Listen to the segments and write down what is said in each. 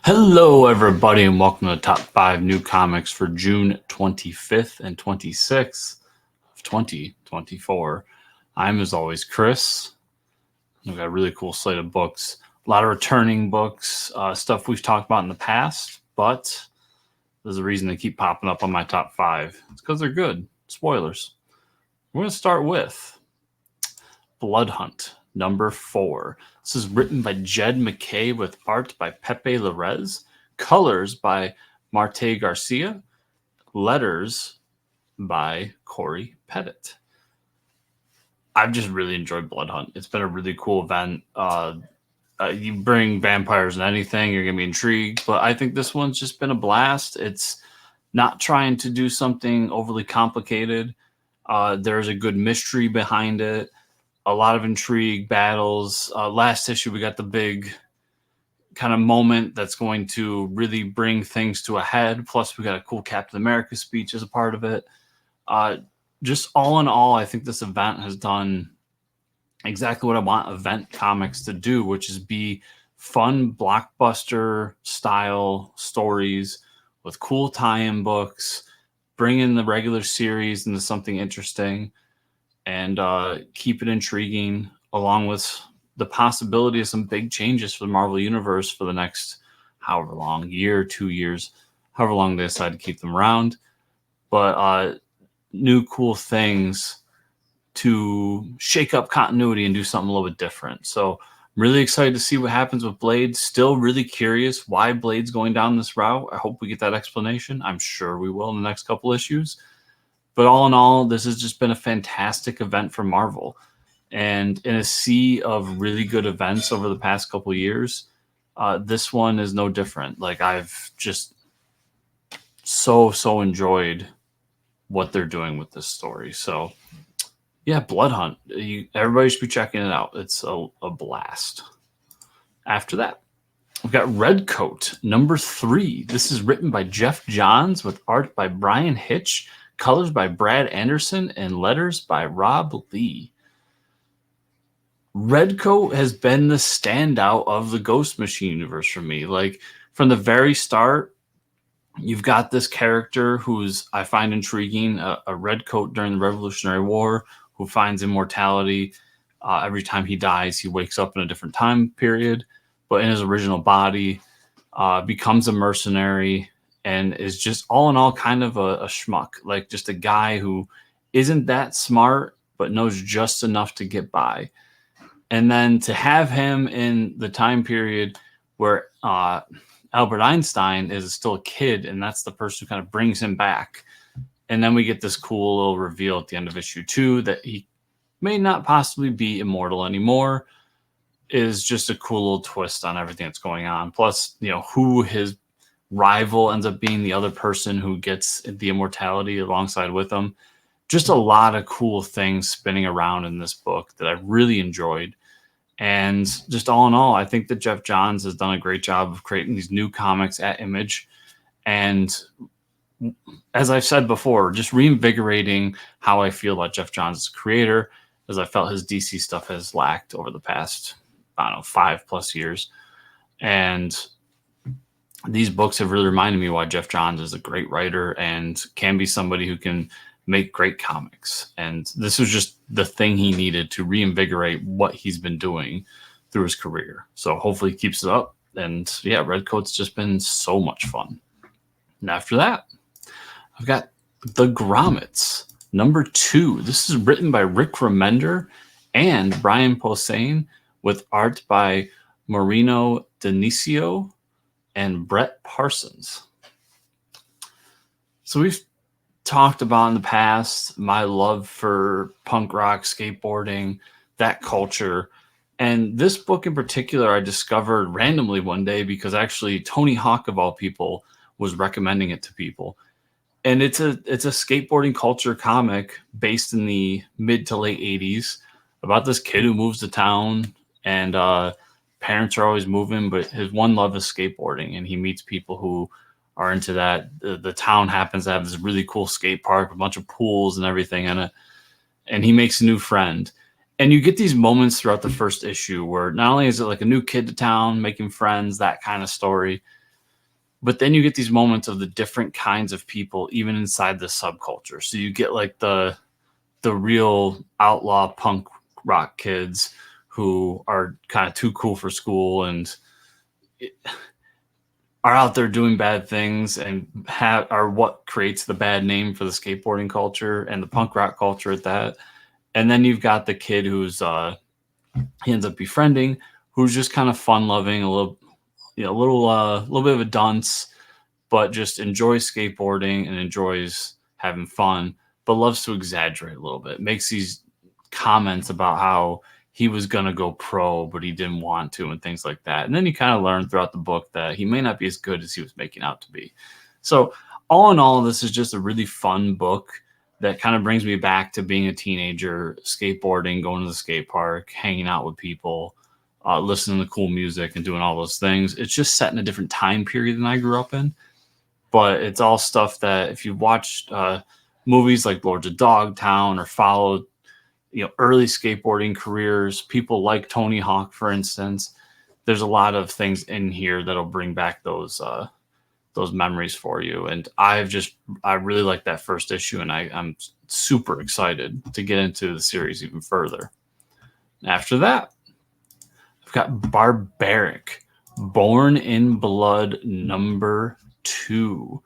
Hello, everybody, and welcome to the top 5 new comics for June 25th and 26th of 2024. I'm, as always, Chris. We've got a really cool slate of books, a lot of returning books, stuff we've talked about in the past, but there's a reason they keep popping up on my top 5. It's because they're good. Spoilers. We're going to start with Blood Hunt, number 4. This is written by Jed MacKay with art by Pepe Larraz, colors by Marte Garcia, letters by Corey Pettit. I've just really enjoyed Blood Hunt. It's been a really cool event. You bring vampires and anything, you're going to be intrigued, but I think this one's just been a blast. It's not trying to do something overly complicated. There's a good mystery behind it. A lot of intrigue, battles. Last issue, we got the big kind of moment that's going to really bring things to a head. Plus, we got a cool Captain America speech as a part of it. Just all in all, I think this event has done exactly what I want event comics to do, which is be fun blockbuster style stories with cool tie-in books, bring in the regular series into something interesting, and keep it intriguing, along with the possibility of some big changes for the Marvel Universe for the next however long, year, 2 years, however long they decide to keep them around. But new cool things to shake up continuity and do something a little bit different. So I'm really excited to see what happens with Blade. Still really curious why Blade's going down this route. I hope we get that explanation. I'm sure we will in the next couple issues. But all in all, this has just been a fantastic event for Marvel. And in a sea of really good events over the past couple of years, this one is no different. Like, I've just so enjoyed what they're doing with this story. So, yeah, Blood Hunt. Everybody should be checking it out. It's a blast. After that, we've got Redcoat, number 3. This is written by Geoff Johns with art by Brian Hitch, colors by Brad Anderson, and letters by Rob Lee. Redcoat has been the standout of the Ghost Machine universe for me. Like, from the very start, you've got this character who's, I find intriguing, a redcoat during the Revolutionary War who finds immortality. Every time he dies, he wakes up in a different time period, but in his original body, becomes a mercenary, and is just all in all kind of a schmuck, like just a guy who isn't that smart, but knows just enough to get by. And then to have him in the time period where Albert Einstein is still a kid, and that's the person who kind of brings him back. And then we get this cool little reveal at the end of issue 2 that he may not possibly be immortal anymore, is just a cool little twist on everything that's going on. Plus, who his rival ends up being, the other person who gets the immortality alongside with him. Just a lot of cool things spinning around in this book that I really enjoyed. And just all in all, I think that Geoff Johns has done a great job of creating these new comics at Image. And as I've said before, just reinvigorating how I feel about Geoff Johns as a creator, as I felt his DC stuff has lacked over the past, 5+ years. And these books have really reminded me why Geoff Johns is a great writer and can be somebody who can make great comics. And this was just the thing he needed to reinvigorate what he's been doing through his career. So hopefully he keeps it up. And yeah, Redcoat's just been so much fun. And after that, I've got The Grommets, number 2. This is written by Rick Remmender and Brian Posehn with art by Moreci DiNisio and Brett Parsons. So we've talked about in the past my love for punk rock, skateboarding, that culture. And this book in particular, I discovered randomly one day because actually Tony Hawk, of all people, was recommending it to people. And it's a skateboarding culture comic based in the mid to late 80s about this kid who moves to town, and parents are always moving, but his one love is skateboarding, and he meets people who are into that. The town happens to have this really cool skate park, a bunch of pools and everything in it, and he makes a new friend. And you get these moments throughout the first issue where not only is it like a new kid to town, making friends, that kind of story, But then you get these moments of the different kinds of people, even inside the subculture. So you get like the real outlaw punk rock kids who are kind of too cool for school and are out there doing bad things and are what creates the bad name for the skateboarding culture and the punk rock culture at that. And then you've got the kid who's he ends up befriending, who's just kind of fun loving, a little bit of a dunce, but just enjoys skateboarding and enjoys having fun, but loves to exaggerate a little bit. Makes these comments about how he was going to go pro, but he didn't want to, and things like that. And then you kind of learn throughout the book that he may not be as good as he was making out to be. So all in all, this is just a really fun book that kind of brings me back to being a teenager, skateboarding, going to the skate park, hanging out with people, listening to cool music and doing all those things. It's just set in a different time period than I grew up in. But it's all stuff that if you've watched movies like Lords of Dogtown or followed early skateboarding careers, people like Tony Hawk, for instance, there's a lot of things in here that'll bring back those memories for you. And I really like that first issue, and I'm super excited to get into the series even further. After that, I've got Barbaric, Born in Blood #2.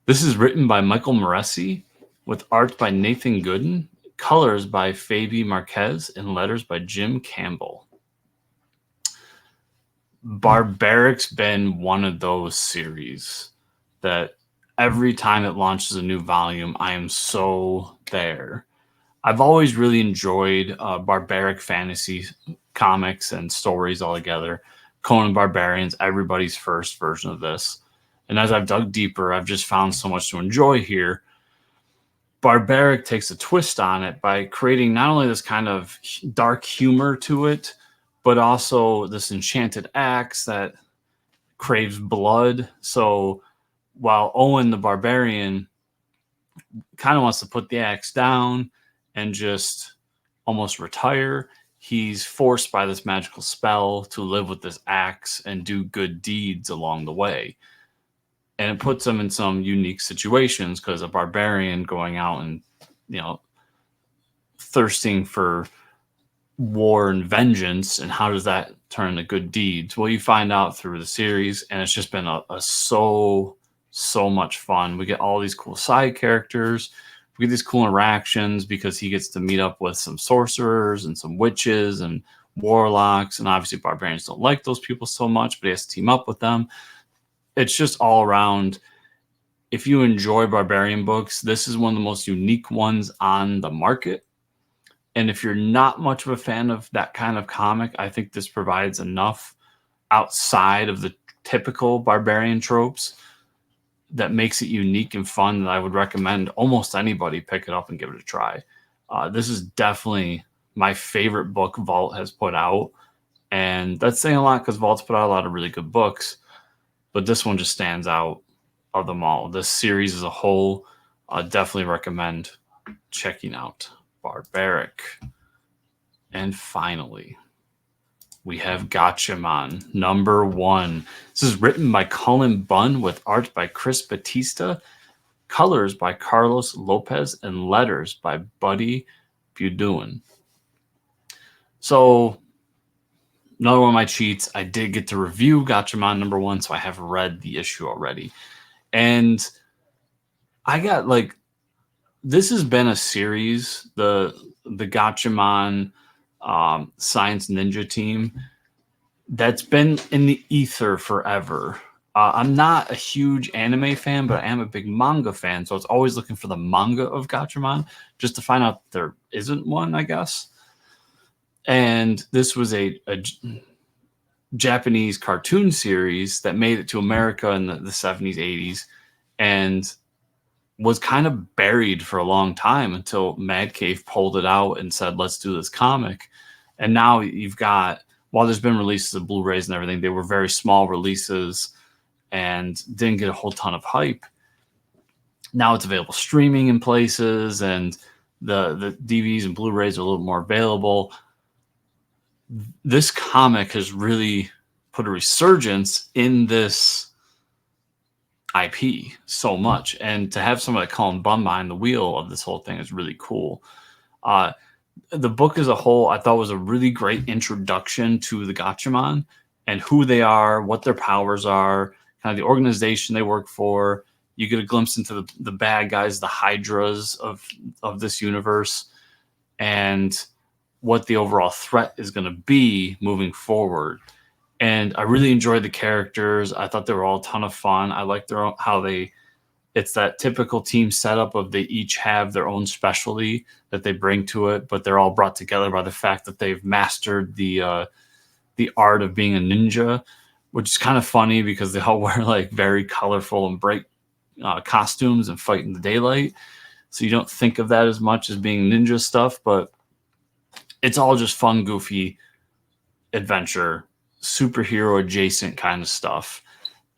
This is written by Michael Moreci, with art by Nathan Gooden, colors by Fabi Marquez, and letters by Jim Campbell. Barbaric's been one of those series that every time it launches a new volume, I am so there. I've always really enjoyed barbaric fantasy comics and stories altogether. Conan Barbarian's everybody's first version of this. And as I've dug deeper, I've just found so much to enjoy here. Barbaric takes a twist on it by creating not only this kind of dark humor to it, but also this enchanted axe that craves blood. So while Owen the Barbarian kind of wants to put the axe down and just almost retire, he's forced by this magical spell to live with this axe and do good deeds along the way. And it puts him in some unique situations because a barbarian going out and, thirsting for war and vengeance, and how does that turn to good deeds? Well, you find out through the series, and it's just been so much fun. We get all these cool side characters. We get these cool interactions because he gets to meet up with some sorcerers and some witches and warlocks, and obviously barbarians don't like those people so much, but he has to team up with them. It's just all around. If you enjoy barbarian books, this is one of the most unique ones on the market. And if you're not much of a fan of that kind of comic, I think this provides enough outside of the typical barbarian tropes that makes it unique and fun that I would recommend almost anybody pick it up and give it a try. This is definitely my favorite book Vault has put out. And that's saying a lot because Vault's put out a lot of really good books. But this one just stands out of them all. This series as a whole, I definitely recommend checking out Barbaric. And finally, we have Gatchaman #1. This is written by Cullen Bunn with art by Chris Batista, colors by Carlos Lopez, and letters by Buddy Budouin. So another one of my cheats, I did get to review Gatchaman #1, so I have read the issue already. And I got this has been a series, the Gatchaman Science Ninja team, that's been in the ether forever. I'm not a huge anime fan, but I am a big manga fan, so I was always looking for the manga of Gatchaman just to find out there isn't one, I guess. And this was a Japanese cartoon series that made it to America in the 70s, 80s, and was kind of buried for a long time until Mad Cave pulled it out and said, let's do this comic. And now you've got, while there's been releases of Blu-rays and everything, they were very small releases and didn't get a whole ton of hype. Now it's available streaming in places, and the DVDs and Blu-rays are a little more available. This comic has really put a resurgence in this IP so much, and to have somebody like Cullen Bunn behind the wheel of this whole thing is really cool. The book as a whole, I thought was a really great introduction to the Gatchaman and who they are, what their powers are, kind of the organization they work for. You get a glimpse into the bad guys, the hydras of this universe, and what the overall threat is going to be moving forward. And I really enjoyed the characters. I thought they were all a ton of fun. I liked it's that typical team setup of they each have their own specialty that they bring to it, but they're all brought together by the fact that they've mastered the art of being a ninja, which is kind of funny because they all wear like very colorful and bright costumes and fight in the daylight. So you don't think of that as much as being ninja stuff, but it's all just fun, goofy adventure, superhero adjacent kind of stuff.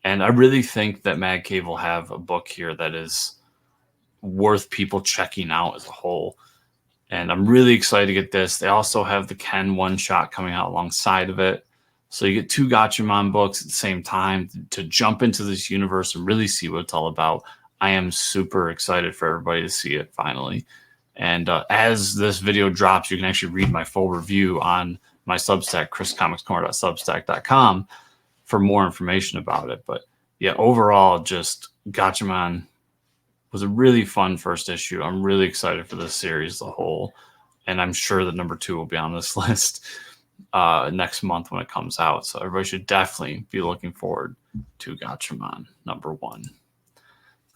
And I really think that MacKay will have a book here that is worth people checking out as a whole. And I'm really excited to get this. They also have the Ken one-shot coming out alongside of it. So you get 2 Gatchaman books at the same time to jump into this universe and really see what it's all about. I am super excited for everybody to see it finally. And as this video drops, you can actually read my full review on my Substack, chriscomicscorner.substack.com, for more information about it. But yeah, overall, just Gatchaman was a really fun first issue. I'm really excited for this series as a whole. And I'm sure that number 2 will be on this list next month when it comes out. So everybody should definitely be looking forward to Gatchaman number 1.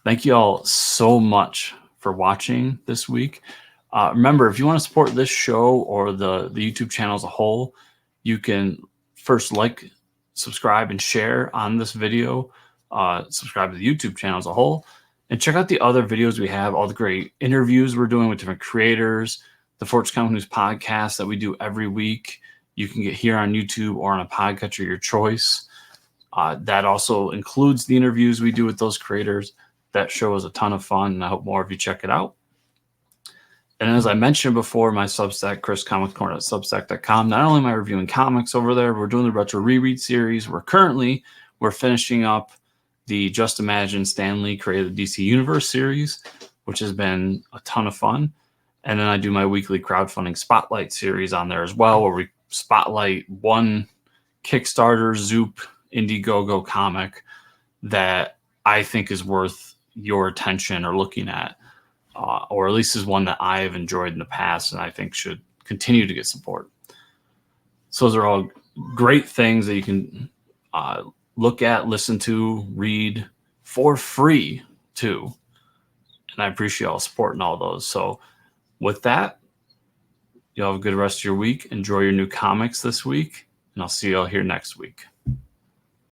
Thank you all so much for watching this week. Remember, if you want to support this show or the YouTube channel as a whole, you can first like, subscribe, and share on this video. Subscribe to the YouTube channel as a whole. And check out the other videos we have, all the great interviews we're doing with different creators, the Fortune Comic News podcast that we do every week. You can get here on YouTube or on a podcatcher of your choice. That also includes the interviews we do with those creators. That show is a ton of fun, and I hope more of you check it out. And as I mentioned before, my Substack, chriscomicscorner.substack.com, not only am I reviewing comics over there, we're doing the retro reread series. We're finishing up the Just Imagine Stan Lee created the DC Universe series, which has been a ton of fun. And then I do my weekly crowdfunding spotlight series on there as well, where we spotlight one Kickstarter, Zoop, Indiegogo comic that I think is worth your attention or looking at. Or at least is one that I have enjoyed in the past and I think should continue to get support. So those are all great things that you can look at, listen to, read for free too. And I appreciate all supporting all those. So with that, you all have a good rest of your week. Enjoy your new comics this week, and I'll see you all here next week.